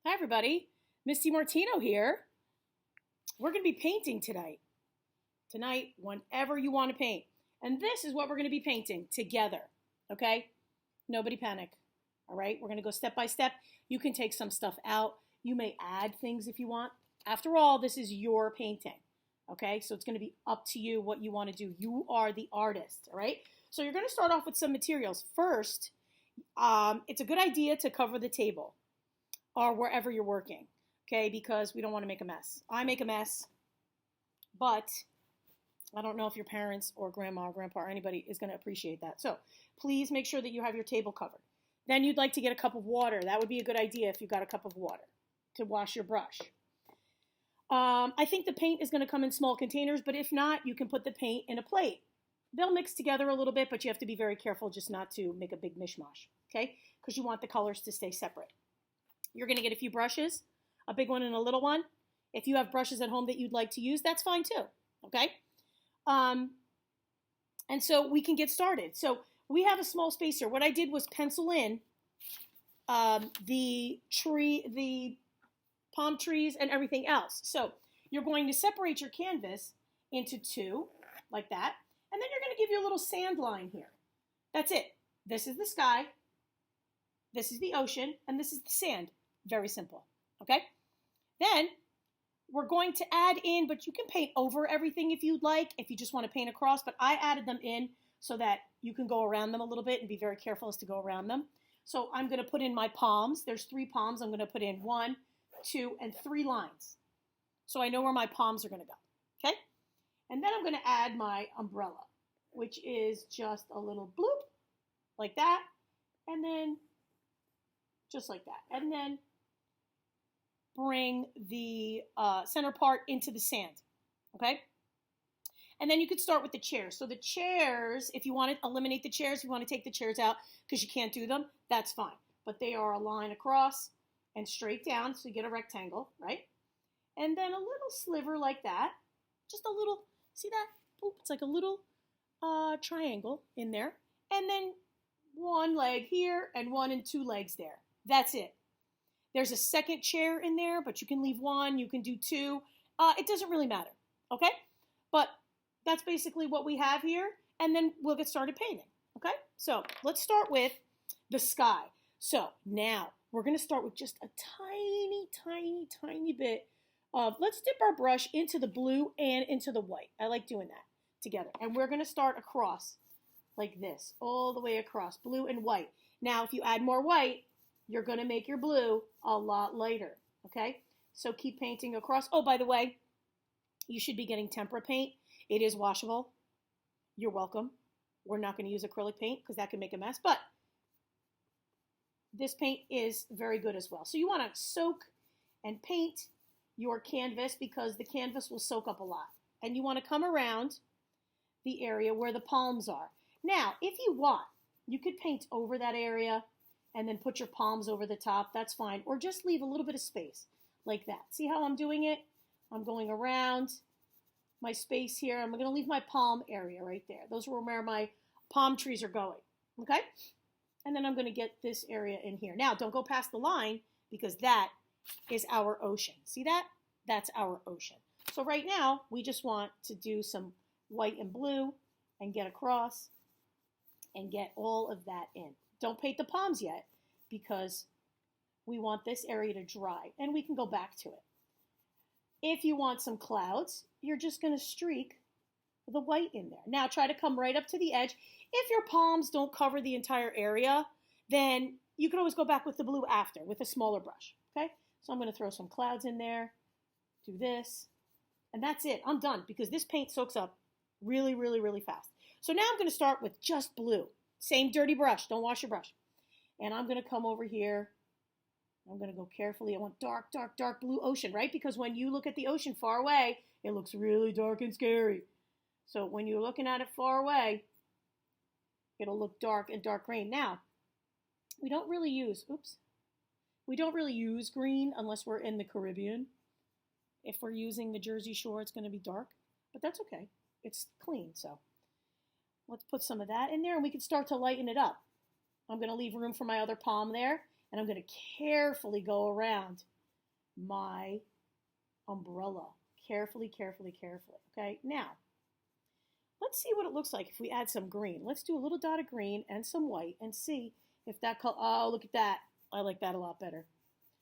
Hi, everybody. Miss DeMartino here. We're going to be painting tonight. Tonight, whenever you want to paint. And this is what we're going to be painting together. Okay? Nobody panic. All right? We're going to go step by step. You can take some stuff out. You may add things if you want. After all, this is your painting. Okay? So it's going to be up to you what you want to do. You are the artist. All right? So you're going to start off with some materials. First, it's a good idea to cover the table or wherever you're working, okay, because we don't want to make a mess. I make a mess, but I don't know if your parents or grandma or grandpa or anybody is going to appreciate that. So please make sure that you have your table covered. Then you'd like to get a cup of water. That would be a good idea if you got a cup of water to wash your brush. I think the paint is going to come in small containers, but if not, you can put the paint in a plate. They'll mix together a little bit, but you have to be very careful just not to make a big mishmash, okay, because you want the colors to stay separate. You're going to get a few brushes, a big one and a little one. If you have brushes at home that you'd like to use, that's fine too, okay? And so we can get started. So we have a small space here. What I did was pencil in the palm trees and everything else. So you're going to separate your canvas into two, like that, and then you're going to give you a little sand line here. That's it. This is the sky, this is the ocean, and this is the sand. Very simple, okay? Then we're going to add in, but you can paint over everything if you'd like, if you just want to paint across, but I added them in so that you can go around them a little bit and be very careful as to go around them. So I'm going to put in my palms. There's 3 palms. I'm going to put in 1, 2, and 3 lines. So I know where my palms are going to go, okay? And then I'm going to add my umbrella, which is just a little bloop, like that, and then just like that. And then bring the center part into the sand, okay? And then you could start with the chairs. So the chairs, if you want to eliminate the chairs, if you want to take the chairs out because you can't do them, that's fine. But they are a line across and straight down, so you get a rectangle, right? And then a little sliver like that, just a little, see that? Boop, it's like a little triangle in there. And then 1 leg here and 1 and 2 legs there. That's it. There's a second chair in there, but you can leave 1, you can do 2. It doesn't really matter, okay? But that's basically what we have here, and then we'll get started painting, okay? So let's start with the sky. So now we're going to start with just a tiny, tiny, tiny bit of, let's dip our brush into the blue and into the white. I like doing that together. And we're going to start across like this, all the way across, blue and white. Now, if you add more white, you're going to make your blue a lot lighter, okay? So keep painting across. Oh, by the way, you should be getting tempera paint. It is washable. You're welcome. We're not going to use acrylic paint because that can make a mess, but this paint is very good as well. So you want to soak and paint your canvas because the canvas will soak up a lot. And you want to come around the area where the palms are. Now, if you want, you could paint over that area and then put your palms over the top. That's fine. Or just leave a little bit of space like that. See how I'm doing it? I'm going around my space here. I'm going to leave my palm area right there. Those are where my palm trees are going. Okay? And then I'm going to get this area in here. Now, don't go past the line because that is our ocean. See that? That's our ocean. So right now, we just want to do some white and blue and get across and get all of that in. Don't paint the palms yet because we want this area to dry and we can go back to it. If you want some clouds, you're just going to streak the white in there. Now try to come right up to the edge. If your palms don't cover the entire area, then you can always go back with the blue after with a smaller brush, okay? So I'm going to throw some clouds in there, do this, and that's it. I'm done because this paint soaks up really, really, really fast. So now I'm going to start with just blue. Same dirty brush. Don't wash your brush. And I'm going to come over here. I'm going to go carefully. I want dark, dark, dark blue ocean, right? Because when you look at the ocean far away, it looks really dark and scary. So when you're looking at it far away, it'll look dark and dark green. Now, we don't really use green unless we're in the Caribbean. If we're using the Jersey Shore, it's going to be dark, but that's okay. It's clean, so let's put some of that in there and we can start to lighten it up. I'm going to leave room for my other palm there and I'm going to carefully go around my umbrella. Carefully, carefully, carefully. Okay, now let's see what it looks like if we add some green. Let's do a little dot of green and some white and see if that color, oh, look at that. I like that a lot better.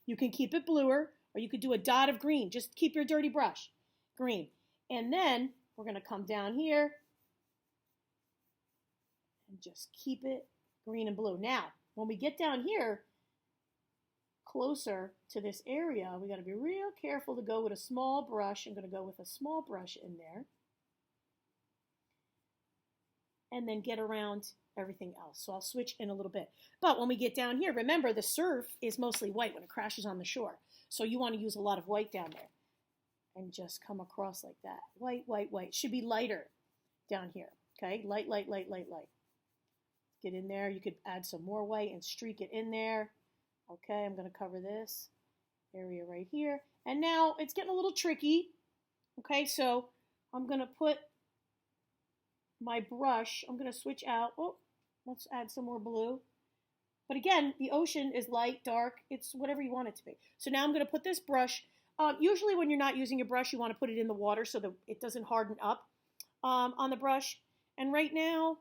You can keep it bluer or you could do a dot of green. Just keep your dirty brush green. And then we're going to come down here and just keep it green and blue. Now, when we get down here, closer to this area, we got to be real careful to go with a small brush. I'm going to go with a small brush in there. And then get around everything else. So I'll switch in a little bit. But when we get down here, remember the surf is mostly white when it crashes on the shore. So you want to use a lot of white down there. And just come across like that. White, white, white. Should be lighter down here. Okay? Light, light, light, light, light. Get in there. You could add some more white and streak it in there. Okay, I'm going to cover this area right here. And now it's getting a little tricky. Okay, so I'm going to put my brush. I'm going to switch out. Oh, let's add some more blue. But again, the ocean is light, dark. It's whatever you want it to be. So now I'm going to put this brush. Usually when you're not using your brush, you want to put it in the water so that it doesn't harden up on the brush. And right now,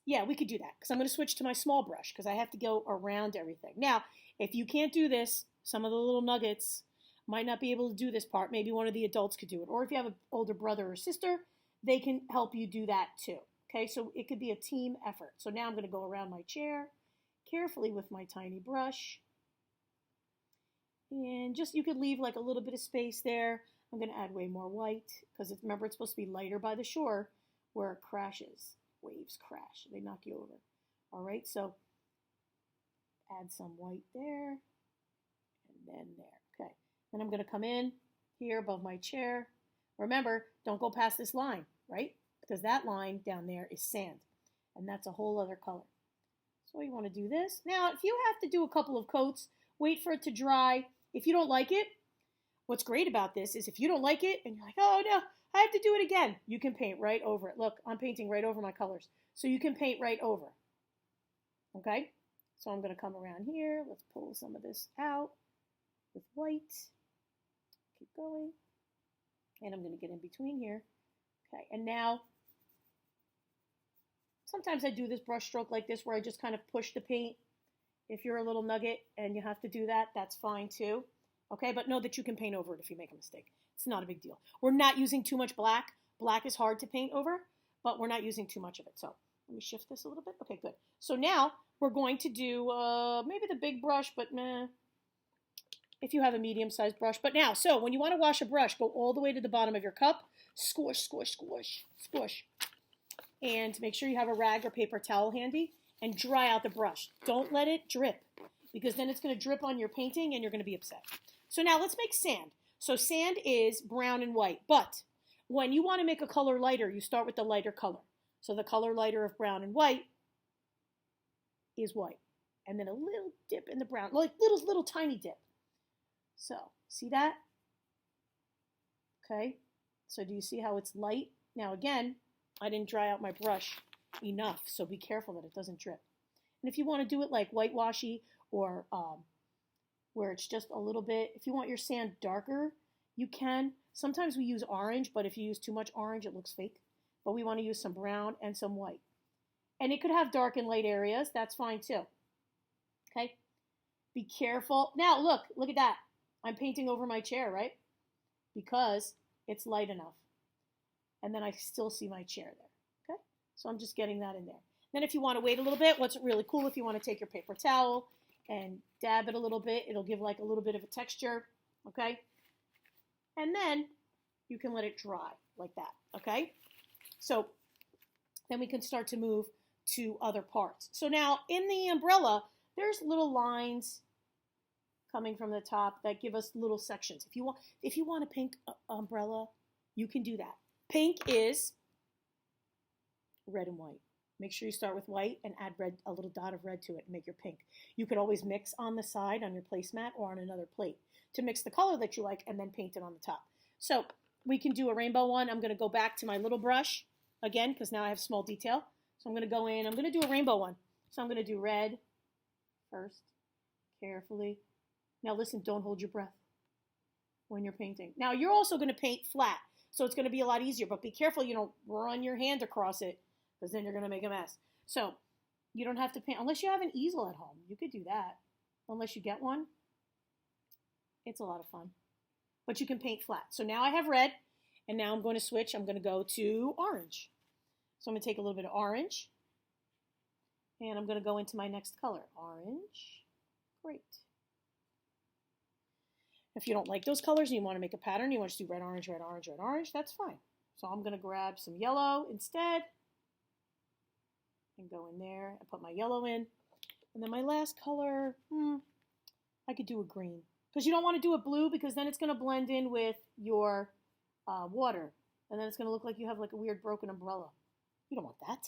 yeah, we could do that because I'm going to switch to my small brush because I have to go around everything. Now, if you can't do this, some of the little nuggets might not be able to do this part. Maybe one of the adults could do it. Or if you have an older brother or sister, they can help you do that too. Okay, so it could be a team effort. So now I'm going to go around my chair carefully with my tiny brush. And just, you could leave like a little bit of space there. I'm going to add way more white because remember it's supposed to be lighter by the shore where it crashes. Waves crash. They knock you over. All right, so add some white there and then there. Okay, then I'm going to come in here above my chair. Remember, don't go past this line, right? Because that line down there is sand, and that's a whole other color. So you want to do this. Now, if you have to do a couple of coats, wait for it to dry. If you don't like it, what's great about this is if you don't like it and you're like, oh no, I have to do it again, you can paint right over it. Look, I'm painting right over my colors. So you can paint right over. Okay? So I'm going to come around here. Let's pull some of this out with white. Keep going. And I'm going to get in between here. Okay, and now, sometimes I do this brush stroke like this where I just kind of push the paint. If you're a little nugget and you have to do that, that's fine too. Okay, but know that you can paint over it if you make a mistake. It's not a big deal. We're not using too much black. Black is hard to paint over, but we're not using too much of it. So let me shift this a little bit. Okay, good. So now we're going to do maybe the big brush, but meh, if you have a medium-sized brush. But now, so when you want to wash a brush, go all the way to the bottom of your cup, squish, squish, squish, squish. And make sure you have a rag or paper towel handy and dry out the brush. Don't let it drip because then it's going to drip on your painting and you're going to be upset. So now let's make sand. So sand is brown and white, but when you want to make a color lighter, you start with the lighter color. So the color lighter of brown and white is white. And then a little dip in the brown, like little tiny dip. So, see that? Okay, so do you see how it's light? Now again, I didn't dry out my brush enough, so be careful that it doesn't drip. And if you want to do it like whitewashy or where it's just a little bit, if you want your sand darker, you can. Sometimes we use orange, but if you use too much orange, it looks fake. But we want to use some brown and some white. And it could have dark and light areas. That's fine too. Okay? Be careful. Now, look at that. I'm painting over my chair, right? Because it's light enough. And then I still see my chair there. Okay? So I'm just getting that in there. Then if you want to wait a little bit, what's really cool if you want to take your paper towel and dab it a little bit. It'll give like a little bit of a texture. Okay? And then you can let it dry like that. Okay? So then we can start to move to other parts. So now in the umbrella, there's little lines coming from the top that give us little sections. If you want a pink umbrella, you can do that. Pink is red and white. Make sure you start with white and add red, a little dot of red to it and make your pink. You could always mix on the side on your placemat or on another plate to mix the color that you like and then paint it on the top. So we can do a rainbow one. I'm going to go back to my little brush again because now I have small detail. So I'm going to go in. I'm going to do a rainbow one. So I'm going to do red first, carefully. Now listen, don't hold your breath. when you're painting. Now, you're also going to paint flat, so it's going to be a lot easier, but be careful you don't run your hand across it, because then you're going to make a mess. So you don't have to paint, unless you have an easel at home. You could do that, unless you get one. It's a lot of fun. But you can paint flat. So now I have red, and now I'm going to switch. I'm going to go to orange. So I'm going to take a little bit of orange, and I'm going to go into my next color. Orange. Great. If you don't like those colors and you want to make a pattern, you want to do red, orange, red, orange, red, orange, that's fine. So I'm going to grab some yellow instead and go in there and put my yellow in. And then my last color, I could do a green. Because you don't want to do a blue, because then it's going to blend in with your water. And then it's going to look like you have like a weird broken umbrella. You don't want that.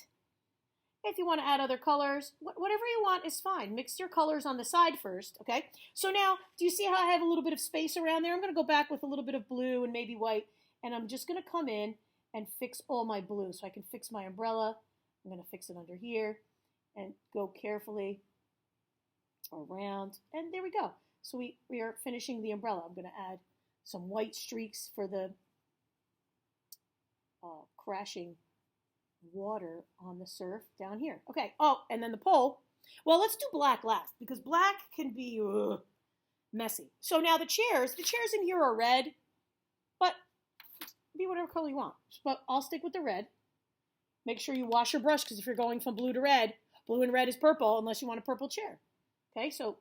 If you want to add other colors, whatever you want is fine. Mix your colors on the side first, okay? So now, do you see how I have a little bit of space around there? I'm going to go back with a little bit of blue and maybe white, and I'm just going to come in and fix all my blue. So I can fix my umbrella. I'm going to fix it under here and go carefully around, and there we go. So we are finishing the umbrella. I'm going to add some white streaks for the crashing water on the surf down here. Okay, oh, and then the pole. Well, let's do black last, because black can be messy. So now the chairs in here are red, but be whatever color you want. But I'll stick with the red. Make sure you wash your brush, because if you're going from blue to red, blue and red is purple, unless you want a purple chair. Okay, so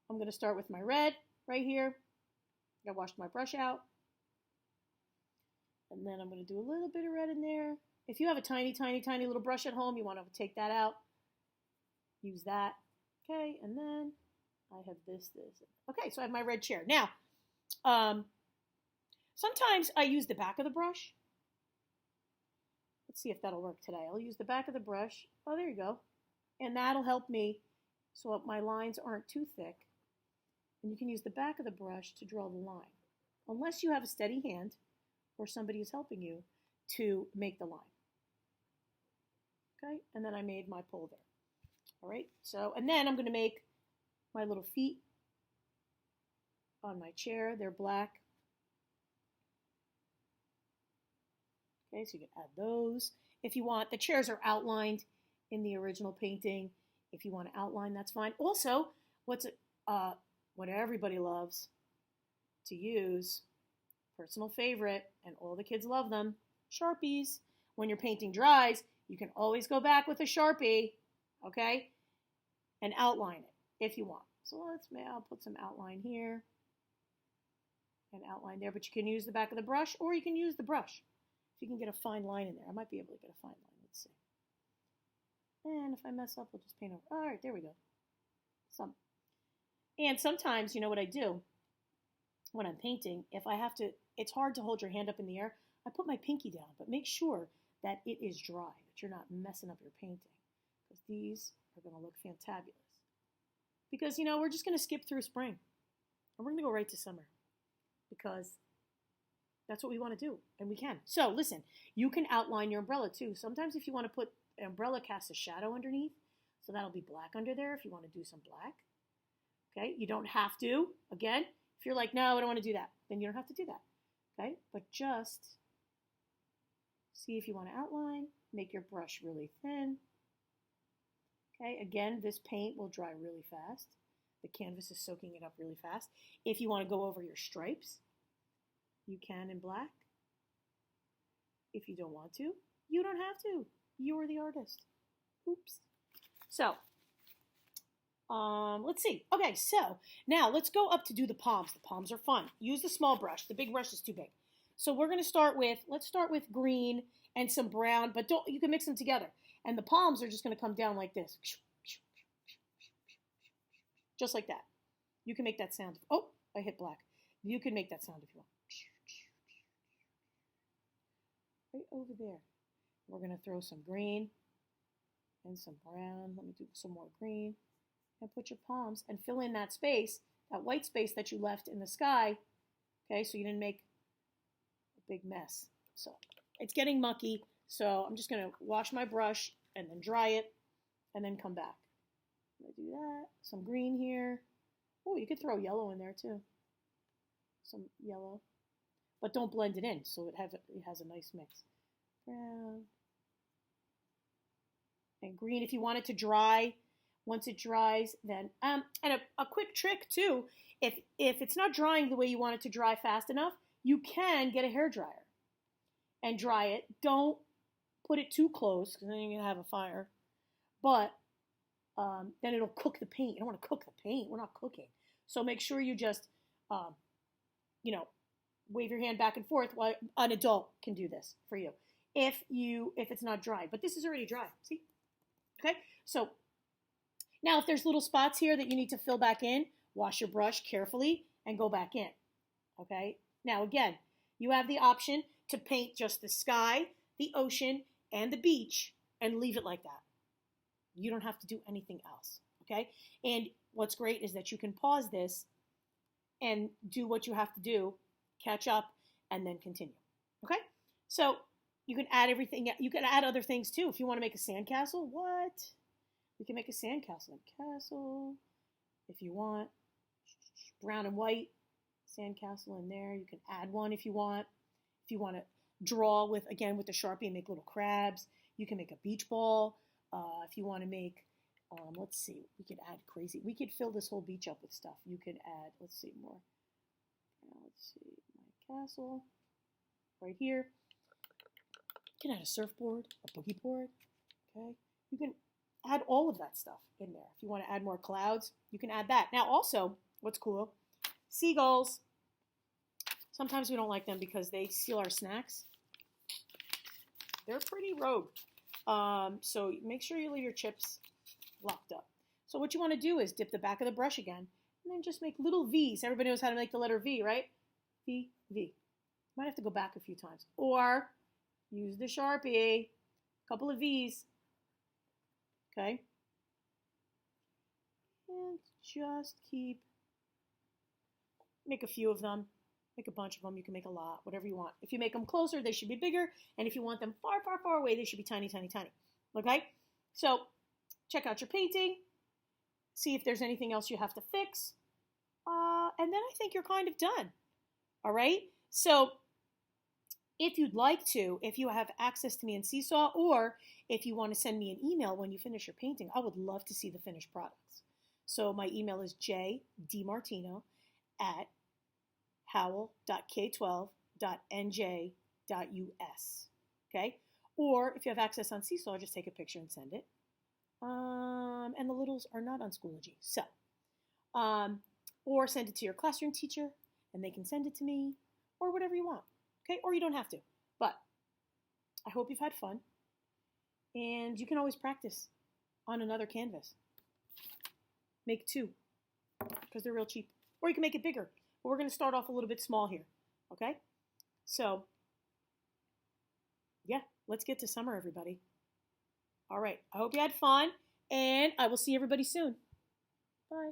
I'm going to start with my red right here. I washed my brush out. And then I'm going to do a little bit of red in there. If you have a tiny, tiny, tiny little brush at home, you want to take that out. Use that. Okay, and then I have this. Okay, so I have my red chair. Now, sometimes I use the back of the brush. Let's see if that'll work today. I'll use the back of the brush. Oh, there you go. And that'll help me so my lines aren't too thick. And you can use the back of the brush to draw the line, unless you have a steady hand or somebody is helping you to make the line. Okay, and then I made my pole there. All right, so, and then I'm going to make my little feet on my chair. They're black. Okay, so you can add those. If you want, the chairs are outlined in the original painting. If you want to outline, that's fine. Also, what everybody loves to use, personal favorite, and all the kids love them, Sharpies. When your painting dries, you can always go back with a Sharpie, okay, and outline it if you want. So I'll put some outline here and outline there, but you can use the back of the brush, or you can use the brush. If you can get a fine line in there. I might be able to get a fine line. Let's see. And if I mess up, we'll just paint over. All right, there we go. And sometimes, you know what I do when I'm painting, if I have to, it's hard to hold your hand up in the air, I put my pinky down, but make sure that it is dry, that you're not messing up your painting, because these are going to look fantabulous. Because, you know, we're just going to skip through spring, and we're going to go right to summer, because that's what we want to do, and we can. So, listen, you can outline your umbrella, too. Sometimes if you want to put an umbrella, cast a shadow underneath, so that'll be black under there if you want to do some black. Okay, you don't have to. Again, if you're like, no, I don't want to do that, then you don't have to do that. Okay, but just see if you want to outline. Make your brush really thin. Okay, again, this paint will dry really fast. The canvas is soaking it up really fast. If you want to go over your stripes, you can in black. If you don't want to, you don't have to. You're the artist. Oops. So, let's see. Okay, so now let's go up to do the palms. The palms are fun. Use the small brush. The big brush is too big. So we're going to start with, let's start with green and some brown, but you can mix them together. And the palms are just going to come down like this. Just like that. You can make that sound. Oh, I hit black. You can make that sound if you want. Right over there. We're going to throw some green and some brown. Let me do some more green. And put your palms and fill in that space, that white space that you left in the sky. Okay, so you didn't make a big mess. So it's getting mucky, so I'm just going to wash my brush and then dry it and then come back. I'm going to do that. Some green here. Oh, you could throw yellow in there too. some yellow, but don't blend it in so it has a nice mix. Brown and green if you want it to dry. Once it dries, then and a quick trick too, if it's not drying the way you want it to dry fast enough, you can get a hairdryer and dry it. Don't put it too close because then you're gonna have a fire. But then it'll cook the paint. You don't want to cook the paint. We're not cooking. So make sure you just, wave your hand back and forth while an adult can do this for you. If it's not dry, but this is already dry. See? Okay. So now if there's little spots here that you need to fill back in, wash your brush carefully and go back in. Okay. Now again, you have the option to paint just the sky, the ocean, and the beach and leave it like that. You don't have to do anything else, okay? And what's great is that you can pause this and do what you have to do, catch up, and then continue, okay? So you can add everything. You can add other things too. If you want to make a sandcastle, what? We can make a sandcastle. Castle, if you want. Brown and white sandcastle in there. You can add one if you want. If you want to draw with the Sharpie and make little crabs, you can make a beach ball. If you want to make, let's see, we could add crazy. We could fill this whole beach up with stuff. You could add, let's see, more. Let's see, my castle right here. You can add a surfboard, a boogie board, okay? You can add all of that stuff in there. If you want to add more clouds, you can add that. Now also, what's cool, seagulls. Sometimes we don't like them because they steal our snacks. They're pretty rogue. So make sure you leave your chips locked up. So what you want to do is dip the back of the brush again and then just make little V's. Everybody knows how to make the letter V, right? V, V. Might have to go back a few times. Or use the Sharpie. A couple of V's. Okay? And just make a few of them. Make a bunch of them. You can make a lot, whatever you want. If you make them closer, they should be bigger. And if you want them far, far, far away, they should be tiny, tiny, tiny. Okay? So check out your painting. See if there's anything else you have to fix. And then I think you're kind of done. All right? So if you'd like to, if you have access to me in Seesaw, or if you want to send me an email when you finish your painting, I would love to see the finished products. So my email is howell.k12.nj.us. Okay? Or if you have access on Seesaw, just take a picture and send it. And the littles are not on Schoology. So, or send it to your classroom teacher and they can send it to me, or whatever you want. Okay? Or you don't have to. But I hope you've had fun. And you can always practice on another canvas. Make 2 because they're real cheap. Or you can make it bigger. But we're going to start off a little bit small here. Okay? So, yeah, let's get to summer, everybody. All right. I hope you had fun. And I will see everybody soon. Bye.